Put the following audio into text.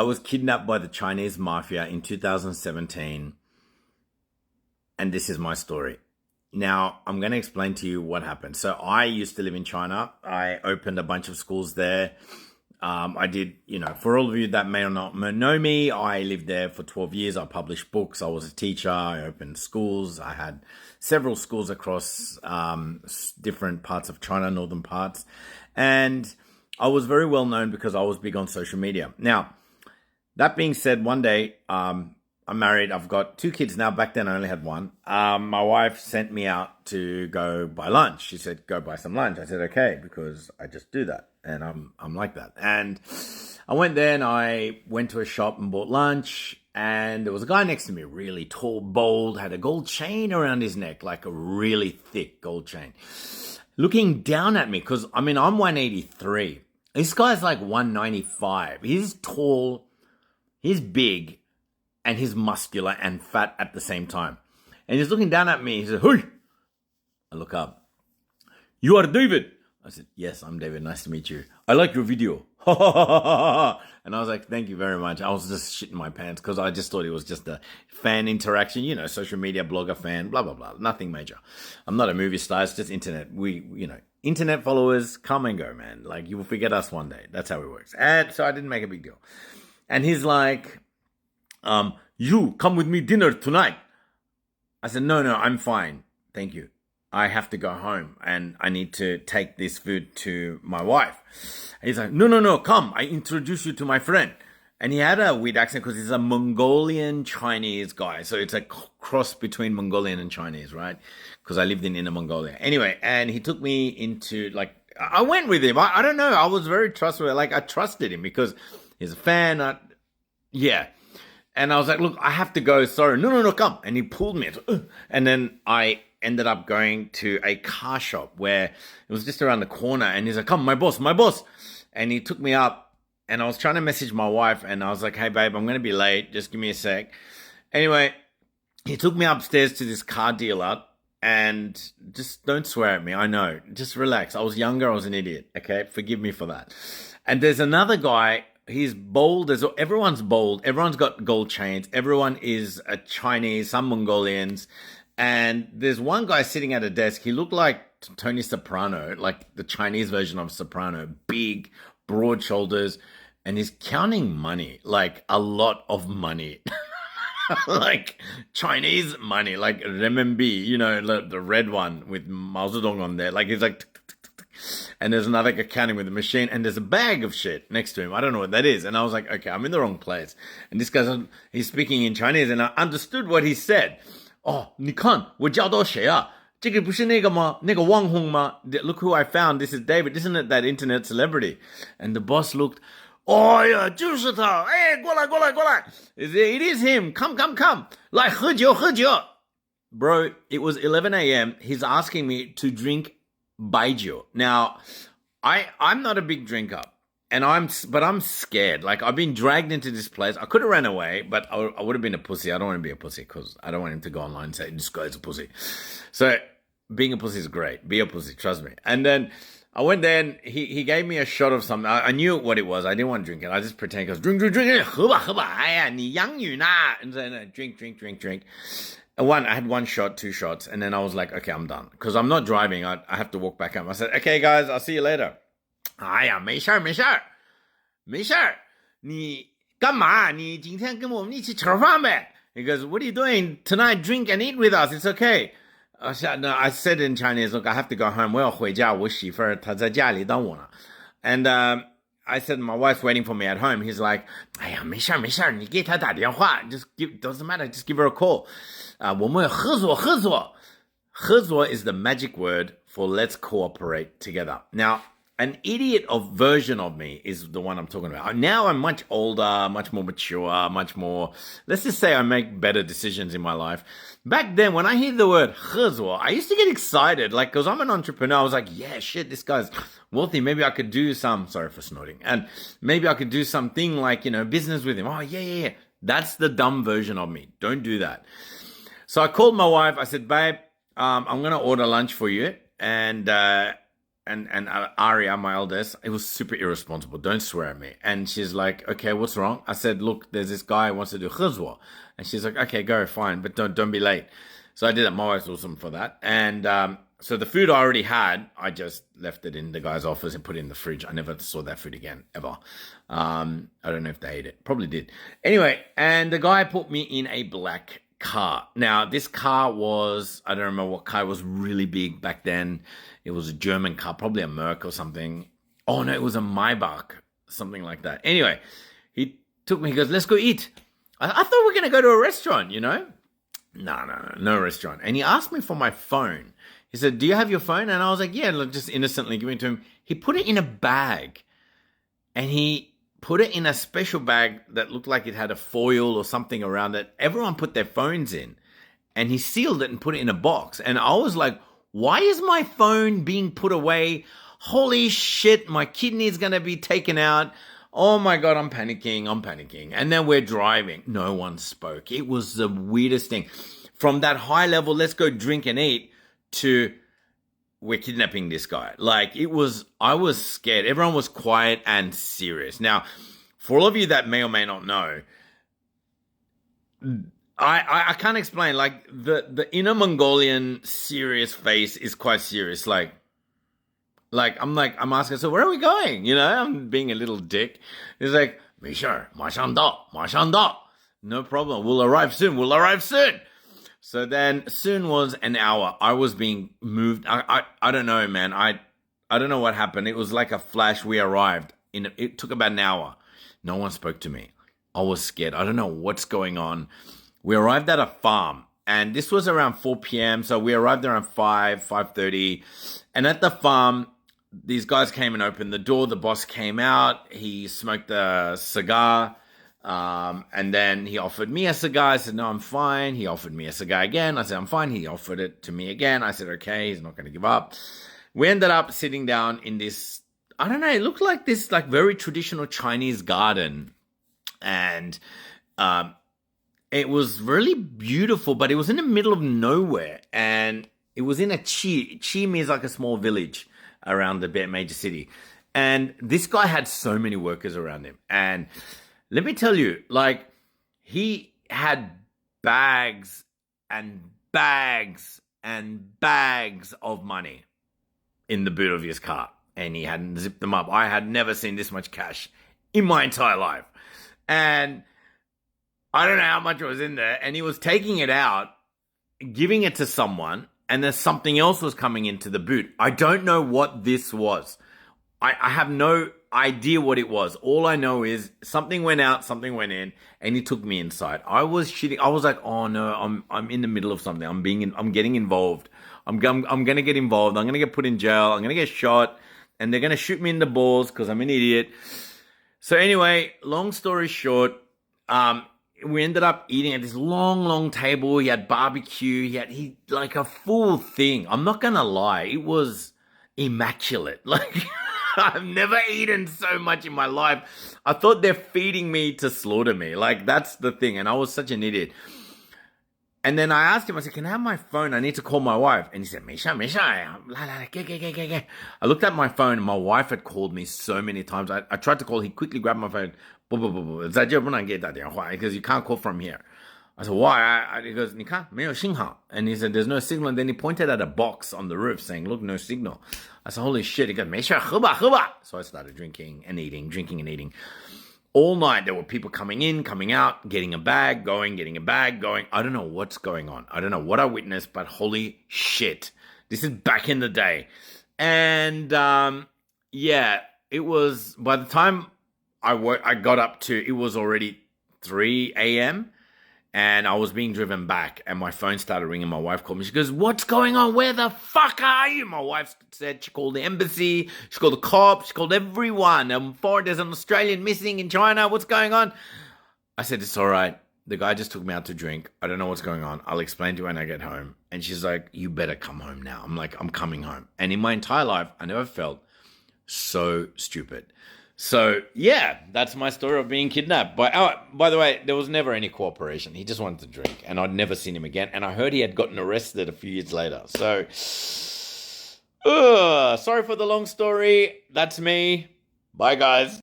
I was kidnapped by the Chinese Mafia in 2017, and this is my story. Now, I'm going to explain to you what happened. So, I used to live in China. I opened a bunch of schools there. I did, for all of you that may or not know me, I lived there for 12 years. I published books. I was a teacher. I opened schools. I had several schools across different parts of China, northern parts. And I was very well known because I was big on social media. Now, that being said, one day, I'm married. I've got two kids now. Back then, I only had one. My wife sent me out to go buy lunch. She said, "Go buy some lunch." I said, "Okay," because I just do that, and I'm like that. And I went there, and I went to a shop and bought lunch. And there was a guy next to me, really tall, bold, had a gold chain around his neck, like a really thick gold chain, looking down at me because I'm 183. This guy's like 195. He's tall. He's big, and he's muscular and fat at the same time. And he's looking down at me. He said, "Hey." I look up. "You are David." I said, "Yes, I'm David. Nice to meet you. I like your video." And I was like, "Thank you very much." I was just shitting my pants because I just thought it was just a fan interaction, social media blogger fan, blah, blah, blah. Nothing major. I'm not a movie star. It's just internet. Internet followers come and go, man. Like, you will forget us one day. That's how it works. And so I didn't make a big deal. And he's like, "You come with me dinner tonight." I said, No, I'm fine. Thank you. I have to go home and I need to take this food to my wife. And he's like, No, come. I introduce you to my friend. And he had a weird accent because he's a Mongolian Chinese guy. So it's a cross between Mongolian and Chinese, right? Because I lived in Inner Mongolia. Anyway, and he took me into, I went with him. I don't know. I was very trustworthy. I trusted him because he's a fan. Yeah. And I was like, "Look, I have to go. Sorry." No, come. And he pulled me. And then I ended up going to a car shop where it was just around the corner. And he's like, "Come, my boss. And he took me up. And I was trying to message my wife. And I was like, "Hey, babe, I'm going to be late. Just give me a sec." Anyway, he took me upstairs to this car dealer. And just don't swear at me. I know. Just relax. I was younger. I was an idiot. Okay? Forgive me for that. And there's another guy. He's bold. Everyone's bold. Everyone's got gold chains. Everyone is a Chinese, some Mongolians. And there's one guy sitting at a desk. He looked like Tony Soprano, like the Chinese version of Soprano. Big, broad shoulders. And he's counting money, like a lot of money. Like Chinese money, like renminbi, the red one with Mao Zedong on there. Like he's like... And there's another guy counting with a machine, and there's a bag of shit next to him. I don't know what that is. And I was like, okay, I'm in the wrong place. And this he's speaking in Chinese, and I understood what he said. "Oh, 你看我叫到谁啊？这个不是那个吗？那个网红吗？ Look who I found. This is David. Isn't it that internet celebrity?" And the boss looked, "Oh yeah, 就是他. Hey, 过来. It is him. Come. 来喝酒. Bro, it was 11 a.m. He's asking me to drink baijiu. Now, I'm not a big drinker, but I'm scared. Like, I've been dragged into this place. I could have ran away, but I would have been a pussy. I don't want to be a pussy because I don't want him to go online and say, "This guy's a pussy." So being a pussy is great. Be a pussy, trust me. And then I went there and he gave me a shot of something. I knew what it was. I didn't want to drink it. I just pretended, because drink. 喝吧. 哎呀, 你洋语呢? And then drink. I had one shot, two shots, and then I was like, okay, I'm done. Because I'm not driving. I have to walk back home. I said, "Okay, guys, I'll see you later." 哎呀，没事儿。你干嘛？你今天跟我们一起吃饭呗? He goes, "What are you doing tonight? Drink and eat with us. It's okay." I said in Chinese, "Look, I have to go home. 我要回家，我媳妇儿她在家里等我呢." And I said, my wife's waiting for me at home. He's like, 哎呀，没事儿，你给她打电话. Doesn't matter, just give her a call. 我们合作. 合作 is the magic word for let's cooperate together. Now, an idiot version of me is the one I'm talking about. Now I'm much older, much more mature, much more, let's just say I make better decisions in my life. Back then, when I hear the word 合作, I used to get excited, like, because I'm an entrepreneur. I was like, yeah, shit, this guy's wealthy. Maybe I could do sorry for snorting. And maybe I could do something like, business with him. Oh, yeah. That's the dumb version of me. Don't do that. So I called my wife. I said, "Babe, I'm going to order lunch for you. And and Aria, my eldest, it was super irresponsible. Don't swear at me. And she's like, okay, what's wrong? I said, look, there's this guy who wants to do khizwa. And she's like, okay, go, fine, but don't be late. So I did it. My wife's awesome for that. And so the food I already had, I just left it in the guy's office and put it in the fridge. I never saw that food again, ever. I don't know if they ate it. Probably did. Anyway, and the guy put me in a black car. Now, this car was, I don't remember what car, it was really big back then. It was a German car, probably a Merc or something. Oh, no, it was a Maybach, something like that. Anyway, he took me, he goes, let's go eat. I thought we were going to go to a restaurant, you know? No restaurant. And he asked me for my phone. He said, do you have your phone? And I was like, yeah, just innocently giving it to him. He put it in a bag. And he put it in a special bag that looked like it had a foil or something around it. Everyone put their phones in. And he sealed it and put it in a box. And I was like, why is my phone being put away? Holy shit, my kidney is going to be taken out. Oh my God, I'm panicking. And then we're driving. No one spoke. It was the weirdest thing. From that high level, let's go drink and eat, to we're kidnapping this guy. Like, I was scared. Everyone was quiet and serious. Now, for all of you that may or may not know, I can't explain. Like, the inner Mongolian serious face is quite serious. Like I'm asking, so where are we going? You know, I'm being a little dick. He's like, Misha, 马上到. No problem. We'll arrive soon. So then soon was an hour. I was being moved. I don't know, man. I don't know what happened. It was like a flash. We arrived. It took about an hour. No one spoke to me. I was scared. I don't know what's going on. We arrived at a farm. And this was around 4 p.m. So we arrived around 5:30. And at the farm, these guys came and opened the door. The boss came out. He smoked a cigar. And then he offered me a cigar. I said, no, I'm fine. He offered me a cigar again. I said, I'm fine. He offered it to me again. I said, okay, he's not going to give up. We ended up sitting down in this, I don't know, it looked like this like very traditional Chinese garden. And it was really beautiful, but it was in the middle of nowhere. And it was in a Chi. Chi means like a small village around the major city. And this guy had so many workers around him. And let me tell you, like, he had bags and bags and bags of money in the boot of his car. And he hadn't zipped them up. I had never seen this much cash in my entire life. And I don't know how much was in there. And he was taking it out, giving it to someone, and then something else was coming into the boot. I don't know what this was. I have no idea what it was. All I know is something went out, something went in, and he took me inside. I was shitting. I was like, oh no, I'm in the middle of something. I'm getting involved. I'm gonna get involved. I'm gonna get put in jail. I'm gonna get shot, and they're gonna shoot me in the balls because I'm an idiot. So anyway, long story short, we ended up eating at this long table. He had barbecue. He like a full thing. I'm not gonna lie, it was immaculate. Like, I've never eaten so much in my life. I thought they're feeding me to slaughter me. Like, that's the thing. And I was such an idiot. And then I asked him, I said, can I have my phone? I need to call my wife. And he said, Misha. I looked at my phone and my wife had called me so many times. I tried to call. He quickly grabbed my phone. Because you can't call from here. I said, why? He goes, 你看,没有信号. And he said, there's no signal. And then he pointed at a box on the roof saying, look, no signal. I said, holy shit. He goes, 没事,喝吧. So I started drinking and eating. All night, there were people coming in, coming out, getting a bag, going. I don't know what's going on. I don't know what I witnessed, but holy shit. This is back in the day. And, yeah, it was, by the time I got up to, it was already 3 a.m., and I was being driven back, and my phone started ringing. My wife called me. She goes, what's going on? Where the fuck are you? My wife said she called the embassy. She called the cops. She called everyone. There's an Australian missing in China. What's going on? I said, it's all right. The guy just took me out to drink. I don't know what's going on. I'll explain to you when I get home. And she's like, you better come home now. I'm like, I'm coming home. And in my entire life, I never felt so stupid. So, yeah, that's my story of being kidnapped. By the way, there was never any cooperation. He just wanted to drink, and I'd never seen him again. And I heard he had gotten arrested a few years later. So, Ugh, sorry for the long story. That's me. Bye, guys.